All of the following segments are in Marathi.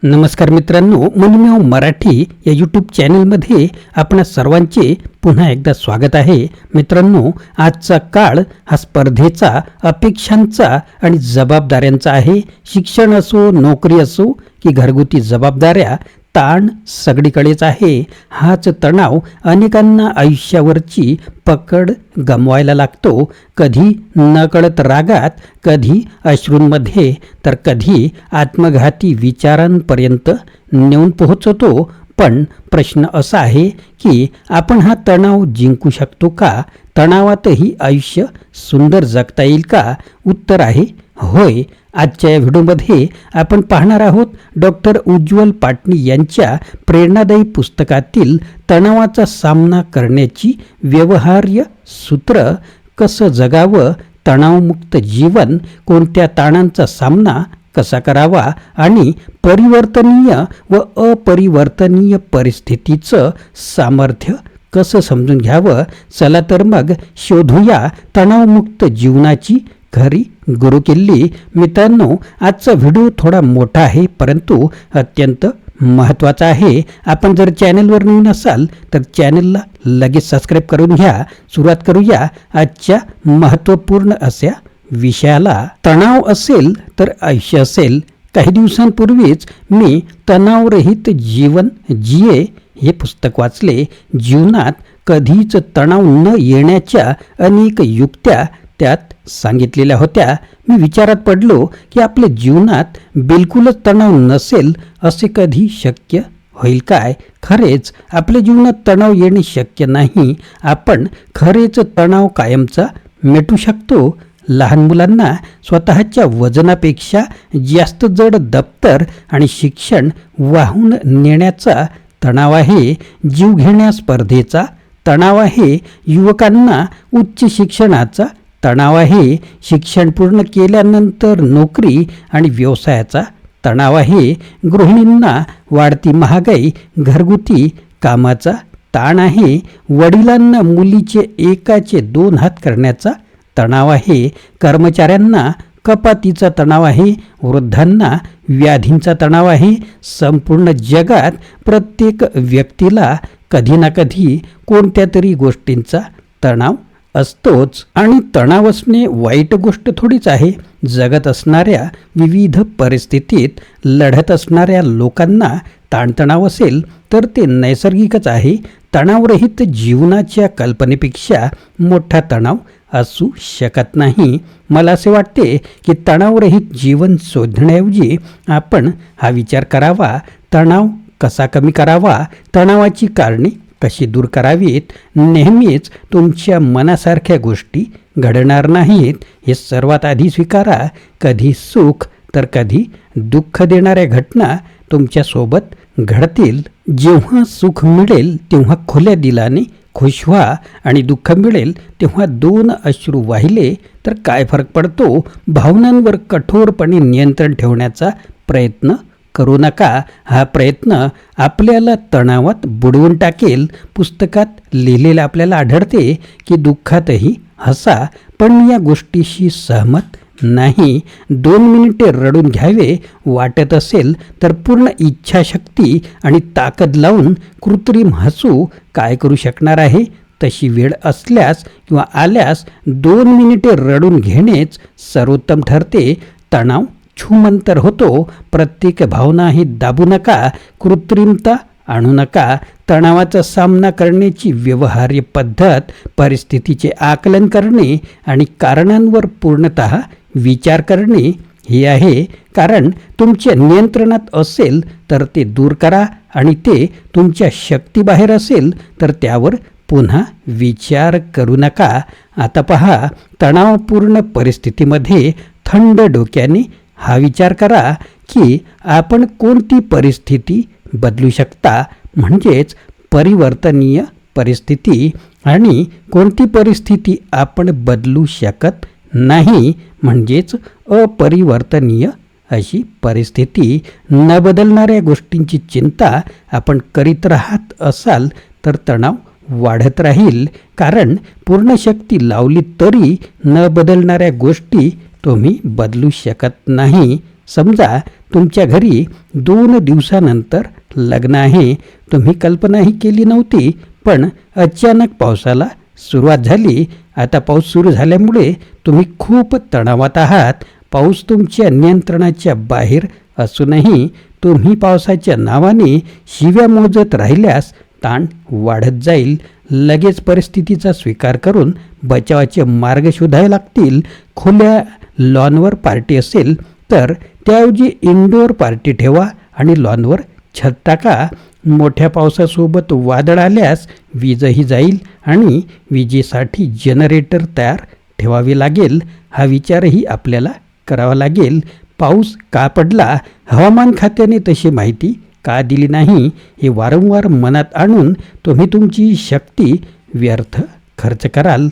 नमस्कार मित्रांनो, मनमेव मराठी या यूट्यूब चॅनलमध्ये आपणा सर्वांचे पुन्हा एकदा स्वागत आहे. मित्रांनो, आजचा काळ हा स्पर्धेचा, अपेक्षांचा आणि जबाबदाऱ्यांचा आहे. शिक्षण असो, नोकरी असो की घरगुती जबाबदाऱ्या, ताण सगळीकडेच आहे. हाच तणाव अनेकांना आयुष्यावरची पकड गमवायला लागतो. कधी नकळत रागात, कधी अश्रूंमध्ये, तर कधी आत्मघाती विचारांपर्यंत नेऊन पोहोचतो. पण प्रश्न असा आहे की आपण हा तणाव जिंकू शकतो का? तणावातही आयुष्य सुंदर जगता येईल का? उत्तर आहे होय. आजच्या या व्हिडिओमध्ये आपण पाहणार आहोत डॉक्टर उज्ज्वल पाटणी यांच्या प्रेरणादायी पुस्तकातील तणावाचा सामना करण्याची व्यवहार्य सूत्र. कसं जगावं तणावमुक्त जीवन, कोणत्या ताणांचा सामना कसा करावा आणि परिवर्तनीय व अपरिवर्तनीय परिस्थितीचं सामर्थ्य कसं समजून घ्यावं. चला तर मग शोधूया तणावमुक्त जीवनाची खरी गुरुकिल्ली. मित्रांनो, आजचा व्हिडिओ थोडा मोठा आहे परंतु अत्यंत महत्त्वाचा आहे. आपण जर चॅनलवर नवीन असाल तर चॅनलला लगेच सबस्क्राईब करून घ्या. सुरुवात करूया आजच्या महत्त्वपूर्ण अशा विषयाला. तणाव असेल तर आयुष्य असेल. काही दिवसांपूर्वीच मी तणावरहित जीवन जिये हे पुस्तक वाचले. जीवनात कधीच तणाव न येण्याच्या अनेक युक्त्या त्यात सांगितलेल्या होत्या. मी विचारात पडलो की आपल्या जीवनात बिलकुलच तणाव नसेल असे कधी शक्य होईल काय? खरेच आपल्या जीवनात तणाव येणे शक्य नाही. आपण खरेच तणाव कायमचा मिटवू शकतो. लहान मुलांना स्वतःच्या वजनापेक्षा जास्त जड दप्तर आणि शिक्षण वाहून नेण्याचा तणाव आहे. जीवघेण्या स्पर्धेचा तणाव आहे. युवकांना उच्च शिक्षणाचा तणाव आहे. शिक्षण पूर्ण केल्यानंतर नोकरी आणि व्यवसायाचा तणाव आहे. गृहिणींना वाढती महागाई, घरगुती कामाचा ताण आहे. वडिलांना मुलीचे एकाचे 2 हात करण्याचा तणाव आहे. कर्मचाऱ्यांना कपातीचा तणाव आहे. वृद्धांना व्याधींचा तणाव आहे. संपूर्ण जगात प्रत्येक व्यक्तीला कधी ना कधी कोणत्या तरी गोष्टींचा तणाव असतोच. आणि तणाव असणे वाईट गोष्ट थोडीच आहे. जगत असणाऱ्या विविध परिस्थितीत लढत असणाऱ्या लोकांना ताणतणाव असेल तर ते नैसर्गिकच आहे. तणावरहित जीवनाच्या कल्पनेपेक्षा मोठा तणाव असू शकत नाही. मला असे वाटते की तणावरहित जीवन शोधण्याऐवजी आपण हा विचार करावा, तणाव कसा कमी करावा, तणावाची कारणे कशी दूर करावीत. नेहमीच तुमच्या मनासारख्या गोष्टी घडणार नाहीत हे सर्वात आधी स्वीकारा. कधी सुख तर कधी दुःख देणाऱ्या घटना तुमच्यासोबत घडतील. जेव्हा सुख मिळेल तेव्हा खुल्या दिलाने खुश व्हा आणि दुःख मिळेल तेव्हा 2 अश्रू वाहिले तर काय फरक पडतो? भावनांवर कठोरपणे नियंत्रण ठेवण्याचा प्रयत्न करू नका. हा प्रयत्न आपल्याला तणावात बुडवून टाकेल. पुस्तकात लिहिलेलं आपल्याला आढळते की दुःखातही हसा, पण मी या गोष्टीशी सहमत नाही. 2 मिनिटे रडून घ्यावे वाटत असेल तर पूर्ण इच्छाशक्ती आणि ताकद लावून कृत्रिम हसू काय करू शकणार आहे? तशी वेळ असल्यास किंवा आल्यास 2 मिनिटे रडून घेणेच सर्वोत्तम ठरते. तणाव छूमंतर होतो. प्रत्येक भावनाही दाबू नका. कृत्रिमता आणू नका. तणावाचा सामना करण्याची व्यवहार्य पद्धत परिस्थितीचे आकलन करणे आणि कारणांवर पूर्णतः विचार करणे हे आहे. कारण तुमच्या नियंत्रणात असेल तर ते दूर करा आणि ते तुमच्या शक्तीबाहेर असेल तर त्यावर पुन्हा विचार करू नका. आता पहा, तणावपूर्ण परिस्थितीमध्ये थंड डोक्याने हा विचार करा की आपण कोणती परिस्थिती बदलू शकता, म्हणजेच परिवर्तनीय परिस्थिती, आणि कोणती परिस्थिती आपण बदलू शकत नाही, म्हणजेच अपरिवर्तनीय अशी परिस्थिती. न बदलणाऱ्या गोष्टींची चिंता आपण करीत राहत असाल तर तणाव वाढत राहील. कारण पूर्ण शक्ती लावली तरी न बदलणाऱ्या गोष्टी तुम्ही बदलू शकत नाही. समजा तुमच्या घरी 2 दिवसानंतर लग्न आहे. तुम्ही कल्पनाही केली नव्हती, पण अचानक पावसाला सुरुवात झाली. आता पाऊस सुरू झाल्यामुळे तुम्ही खूप तणावात आहात. पाऊस तुमच्या नियंत्रणाच्या बाहेर असूनही तुम्ही पावसाच्या नावाने शिव्या मोजत राहिल्यास ताण वाढत जाईल. लगेच परिस्थितीचा स्वीकार करून बचावाचे मार्ग शोधावे लागतील. खुल्या लॉनवर पार्टी असेल तर त्याऐवजी इनडोअर पार्टी ठेवा आणि लॉनवर छत टाका. मोठ्या पावसासोबत वादळ आल्यास वीजही जाईल आणि विजेसाठी जनरेटर तयार ठेवावे लागेल. हा विचारही आपल्याला करावा लागेल. पाऊस का पडला, हवामान खात्याने तशी माहिती का दिली नाही, हे वारंवार मनात आणून तुम्ही तुमची शक्ती व्यर्थ खर्च कराल.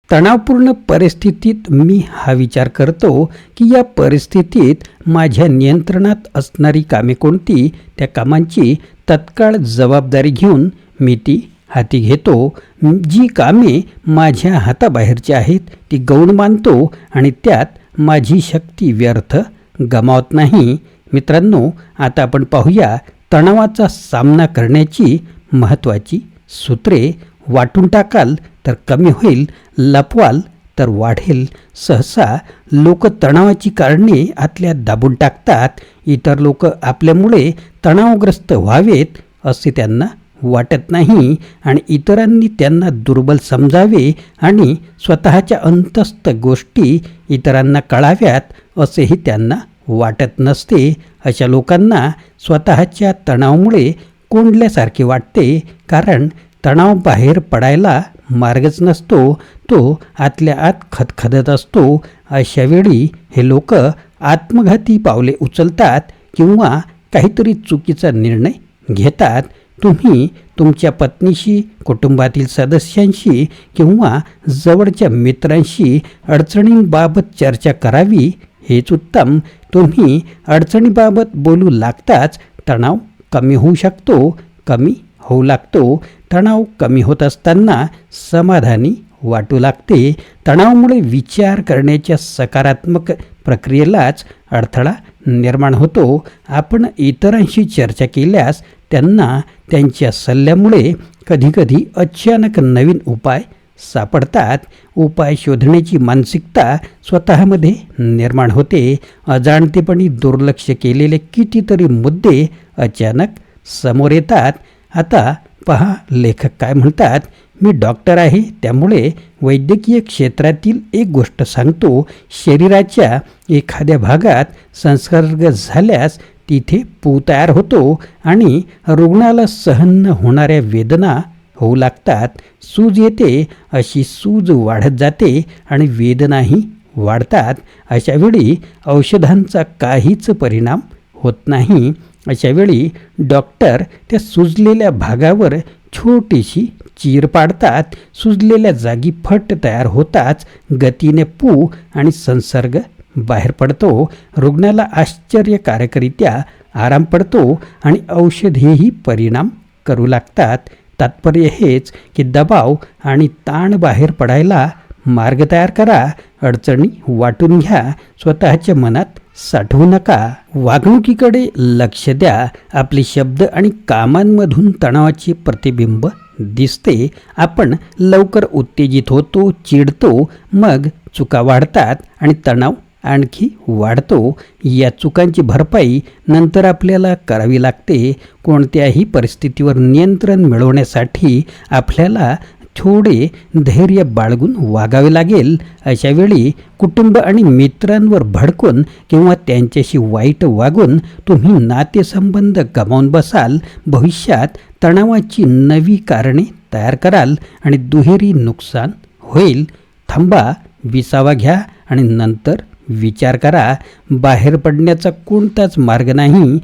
तणावपूर्ण परिस्थितीत मी हा विचार करतो की या परिस्थितीत माझ्या नियंत्रणात असणारी कामे कोणती, त्या कामांची तत्काळ जबाबदारी घेऊन मी ती हाती घेतो. जी कामे माझ्या हाताबाहेरची आहेत ती गौण मानतो आणि त्यात माझी शक्ती व्यर्थ गमावत नाही. मित्रांनो, आता आपण पाहूया तणावाचा सामना करण्याची महत्त्वाची सूत्रे. वाटून टाकाल तर कमी होईल, लपवाल तर वाढेल. सहसा लोक तणावाची कारणे आतल्यात दाबून टाकतात. इतर लोक आपल्यामुळे तणावग्रस्त व्हावेत असे त्यांना वाटत नाही आणि इतरांनी त्यांना दुर्बल समजावे आणि स्वतःच्या अंतस्थ गोष्टी इतरांना कळाव्यात असेही त्यांना वाटत नसते. अशा लोकांना स्वतःच्या तणावामुळे कोंडल्यासारखे वाटते, कारण तणाव बाहेर पडायला मार्गच नसतो, तो आतल्या आत खदखदत असतो. अशावेळी हे लोक आत्मघाती पावले उचलतात किंवा काहीतरी चुकीचा निर्णय घेतात. तुम्ही तुमच्या पत्नीशी, कुटुंबातील सदस्यांशी किंवा जवळच्या मित्रांशी अडचणींबाबत चर्चा करावी हेच उत्तम. तुम्ही अडचणीबाबत बोलू लागताच तणाव कमी होऊ शकतो, कमी होऊ लागतो. तणाव कमी होत असताना समाधानी वाटू लागते. तणावामुळे विचार करण्याच्या सकारात्मक प्रक्रियेलाच अडथळा निर्माण होतो. आपण इतरांशी चर्चा केल्यास त्यांना त्यांच्या सल्ल्यामुळे कधीकधी अचानक नवीन उपाय सापडतात. उपाय शोधण्याची मानसिकता स्वतःमध्ये निर्माण होते. अजाणतेपणी दुर्लक्ष केलेले कितीतरी मुद्दे अचानक समोर येतात. आता पहा लेखक काय म्हणतात. मी डॉक्टर आहे, त्यामुळे वैद्यकीय क्षेत्रातील एक गोष्ट सांगतो. शरीराच्या एखाद्या भागात संसर्ग झाल्यास तिथे पू तयार होतो आणि रुग्णाला सहन न होणाऱ्या वेदना होऊ लागतात. सूज येते, अशी सूज वाढत जाते आणि वेदनाही वाढतात. अशावेळी औषधांचा काहीच परिणाम होत नाही. अशावेळी डॉक्टर त्या सुजलेल्या भागावर छोटीशी चीर पाडतात. सुजलेल्या जागी फट तयार होताच गतीने पू आणि संसर्ग बाहेर पडतो. रुग्णाला आश्चर्यकारकरित्या आराम पडतो आणि औषधेही परिणाम करू लागतात. तात्पर्य हेच की दबाव आणि ताण बाहेर पडायला मार्ग तयार करा. अडचणी वाटून घ्या, स्वतःच्या मनात साठवू नका. वागणुकीकडे लक्ष द्या. आपले शब्द आणि कामांमधून तणावाचे प्रतिबिंब दिसते. आपण लवकर उत्तेजित होतो, चिडतो, मग चुका वाढतात आणि तणाव आणखी वाढतो. या चुकांची भरपाई नंतर आपल्याला करावी लागते. कोणत्याही परिस्थितीवर नियंत्रण मिळवण्यासाठी आपल्याला थोडे धैर्य बाळगून वागावे लागेल. अशावेळी कुटुंब आणि मित्रांवर भडकून किंवा त्यांच्याशी वाईट वागून तुम्ही नातेसंबंध गमावून बसाल. भविष्यात तणावाची नवी कारणे तयार कराल आणि दुहेरी नुकसान होईल. थांबा, विसावा घ्या आणि नंतर विचार करा. बाहेर पडण्याचा कोणताच मार्ग नाही.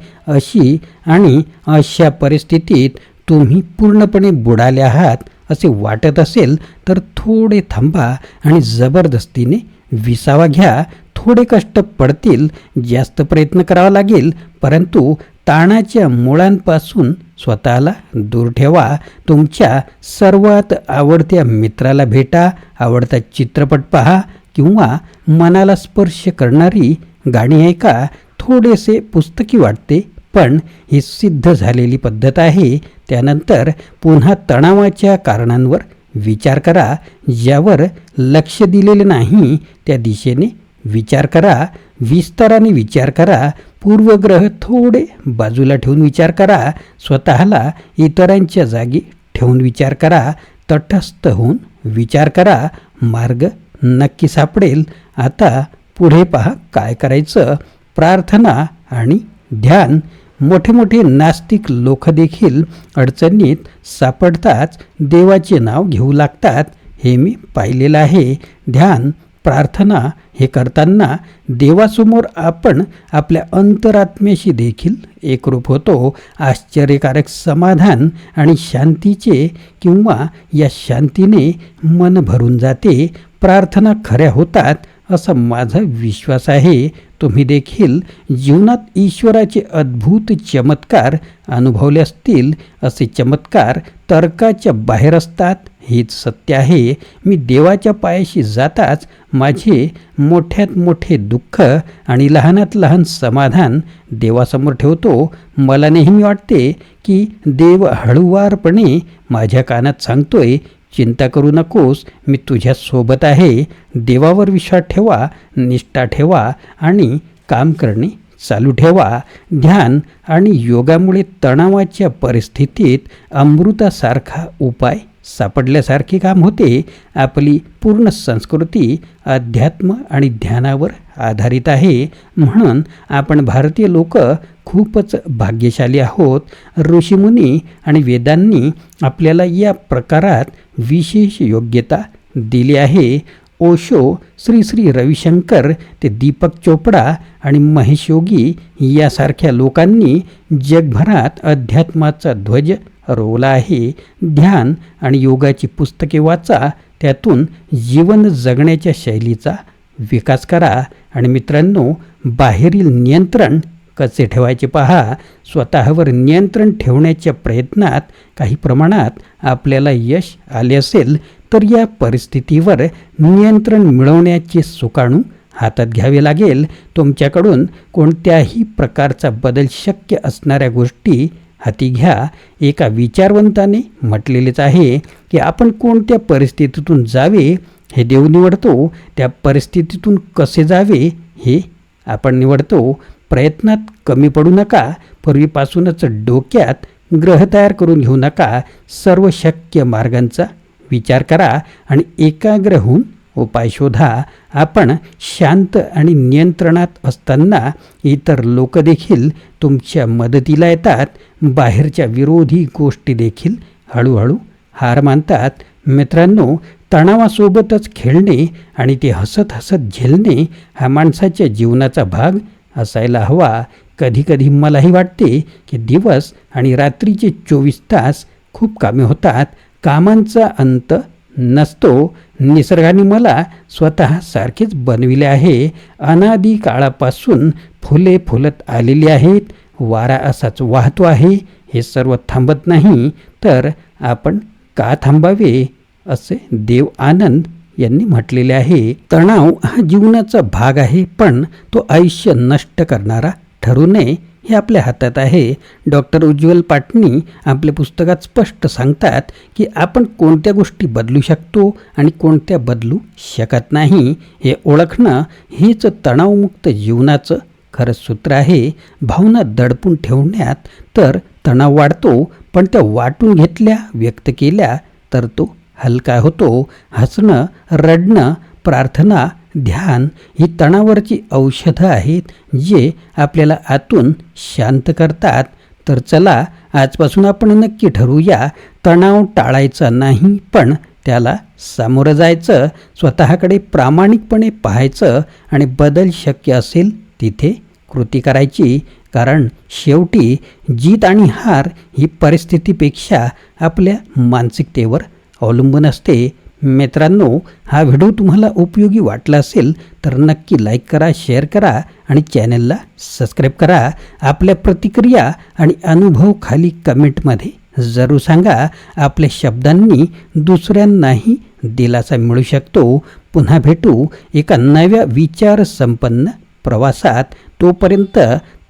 अशा परिस्थितीत तुम्ही पूर्णपणे बुडाले आहात असे वाटत असेल तर थोडे थांबा आणि जबरदस्तीने विसावा घ्या. थोडे कष्ट पडतील, जास्त प्रयत्न करावा लागेल, परंतु ताणाच्या मुळांपासून स्वतःला दूर ठेवा. तुमच्या सर्वात आवडत्या मित्राला भेटा, आवडता चित्रपट पहा किंवा मनाला स्पर्श करणारी गाणी ऐका. थोडेसे पुस्तकी वाटते, पण ही सिद्ध झालेली पद्धत आहे. त्यानंतर पुन्हा तणावाच्या कारणांवर विचार करा. ज्यावर लक्ष दिलेले नाही त्या दिशेने विचार करा. विस्ताराने विचार करा. पूर्वग्रह थोडे बाजूला ठेवून विचार करा. स्वतःला इतरांच्या जागी ठेवून विचार करा. तटस्थ होऊन विचार करा. मार्ग नक्की सापडेल. आता पुढे पहा काय करायचं. प्रार्थना आणि ध्यान. मोठे मोठे नास्तिक लोक देखील अडचणीत सापडताच देवाचे नाव घेऊ लागतात. हे मी पाहिलेलं आहे. ध्यान, प्रार्थना हे करताना देवासमोर आपण आपल्या अंतरात्म्याशी देखील एकरूप होतो. आश्चर्यकारक समाधान आणि शांतीचे किंवा या शांतीने मन भरून जाते. प्रार्थना खऱ्या होतात असा माझा विश्वास आहे. तुम्ही देखील जीवनात ईश्वराचे अद्भुत चमत्कार अनुभवले असतील. असे चमत्कार तर्काच्या बाहेर असतात. हेच सत्य आहे. मी देवाच्या पायाशी जाताच माझे मोठ्यात मोठे दुःख आणि लहानात लहान समाधान देवासमोर ठेवतो. मला नेहमी वाटते की देव हळूवारपणे माझ्या कानात सांगतोय, चिंता करू नकोस, मी तुझ्या सोबत आहे. देवावर विश्वास ठेवा, निष्ठा ठेवा आणि काम करणे चालू ठेवा. ध्यान आणि योगामुळे तणावाच्या परिस्थितीत अमृतासारखा उपाय सापडल्यासारखे काम होते. आपली पूर्ण संस्कृती अध्यात्म आणि ध्यानावर आधारित आहे. म्हणून आपण भारतीय लोक खूपच भाग्यशाली आहोत. ऋषीमुनी आणि वेदांनी आपल्याला या प्रकारात विशेष योग्यता दिली आहे. ओशो, श्री श्री रविशंकर ते दीपक चोपडा आणि महेश योगी यासारख्या लोकांनी जगभरात अध्यात्माचा ध्वज रोवला आहे. ध्यान आणि योगाची पुस्तके वाचा. त्यातून जीवन जगण्याच्या शैलीचा विकास करा. आणि मित्रांनो, बाहेरील नियंत्रण कसे ठेवायचे पहा. स्वतःवर नियंत्रण ठेवण्याच्या प्रयत्नात काही प्रमाणात आपल्याला यश आले असेल तर या परिस्थितीवर नियंत्रण मिळवण्याचे सुकाणू हातात घ्यावे लागेल. तुमच्याकडून कोणत्याही प्रकारचा बदल शक्य असणाऱ्या गोष्टी हाती घ्या. एका विचारवंताने म्हटलेलेच आहे की आपण कोणत्या परिस्थितीतून जावे हे देव निवडतो, त्या परिस्थितीतून कसे जावे हे आपण निवडतो. प्रयत्नात कमी पडू नका. पूर्वीपासूनच डोक्यात ग्रह तयार करून घेऊ नका. सर्व शक्य मार्गांचा विचार करा आणि एकाग्र होऊन उपाय शोधा. आपण शांत आणि नियंत्रणात असताना इतर लोक देखील तुमच्या मदतीला येतात. बाहेरच्या विरोधी गोष्टी देखील हळूहळू हार मानतात. मित्रांनो, तणावासोबतच खेळणे आणि ते हसत हसत झेलणे हा माणसाच्या जीवनाचा भाग असायला हवा. कधीकधी मलाही वाटते की दिवस आणि रात्रीचे 24 तास खूप कामे होतात. कामांचा अंत नसतो. निसर्गाने मला स्वतः सारखेच बनविले आहे. अनादी काळापासून फुले फुलत आलेली आहेत. वारा असाच वाहतो आहे. हे सर्व थांबत नाही, तर आपण का थांबावे, असे देव आनंद यांनी म्हटलेले आहे. तणाव हा जीवनाचा भाग आहे, पण तो आयुष्य नष्ट करणारा ठरू नये हे आपल्या हातात आहे. डॉक्टर उज्ज्वल पाटणी आपल्या पुस्तकात स्पष्ट सांगतात की आपण कोणत्या गोष्टी बदलू शकतो आणि कोणत्या बदलू शकत नाही. हे ओळखणं हेच तणावमुक्त जीवनाचं खरं सूत्र आहे. भावना दडपून ठेवण्यात तर तणाव वाढतो, पण त्या वाटून घेतल्या, व्यक्त केल्या तर तो हलका होतो. हसणं, रडणं, प्रार्थना, ध्यान ही तणावावरची औषधं आहेत जे आपल्याला आतून शांत करतात. तर चला, आजपासून आपण नक्की ठरवूया, तणाव टाळायचा नाही, पण त्याला सामोरं जायचं. स्वतःकडे प्रामाणिकपणे पाहायचं आणि बदल शक्य असेल तिथे कृती करायची. कारण शेवटी जीत आणि हार ही परिस्थितीपेक्षा आपल्या मानसिकतेवर अवलंबून असते. मित्रांनो, हा व्हिडिओ तुम्हाला उपयोगी वाटला असेल तर नक्की लाईक करा, शेअर करा आणि चॅनलला सबस्क्राईब करा. आपल्या प्रतिक्रिया आणि अनुभव खाली कमेंटमध्ये जरूर सांगा. आपल्या शब्दांनी दुसऱ्यांनाही दिलासा मिळू शकतो. पुन्हा भेटू एका नव्या विचारसंपन्न प्रवासात तोपर्यंत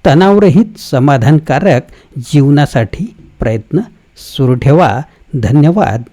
तणावरहित समाधानकारक जीवनासाठी प्रयत्न सुरू ठेवा. धन्यवाद.